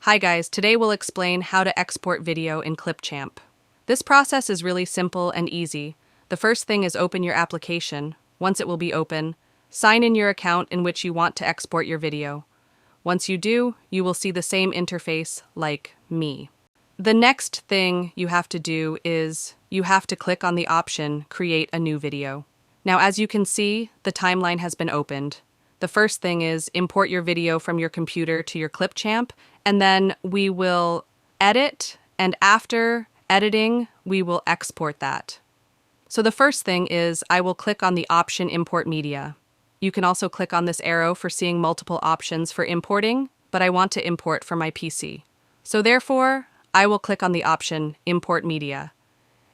Hi guys, today we'll explain how to export video in Clipchamp. This process is really simple and easy. The first thing is open your application. Once it will be open, sign in your account in which you want to export your video. Once you do, you will see the same interface like me. The next thing you have to do is you have to click on the option Create a new video. Now as you can see, the timeline has been opened. The first thing is import your video from your computer to your Clipchamp, and then we will edit, and after editing, we will export that. So the first thing is I will click on the option Import Media. You can also click on this arrow for seeing multiple options for importing, but I want to import from my PC. So therefore, I will click on the option Import Media,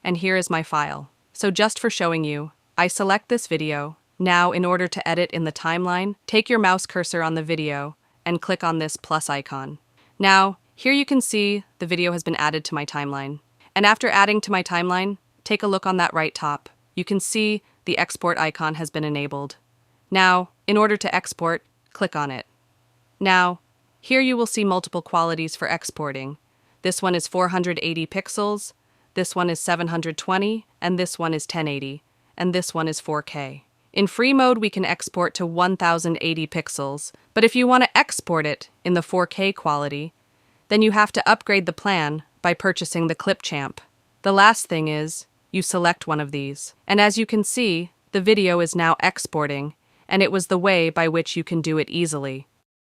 and here is my file. So just for showing you, I select this video. Now, in order to edit in the timeline, take your mouse cursor on the video and click on this plus icon. Now, here you can see the video has been added to my timeline. And after adding to my timeline, take a look on that right top. You can see the export icon has been enabled. Now, in order to export, click on it. Now, here you will see multiple qualities for exporting. This one is 480 pixels, this one is 720, and this one is 1080, and this one is 4K. In free mode, we can export to 1080 pixels, but if you want to export it in the 4K quality, then you have to upgrade the plan by purchasing the Clipchamp. The last thing is, you select one of these. And as you can see, the video is now exporting, and it was the way by which you can do it easily.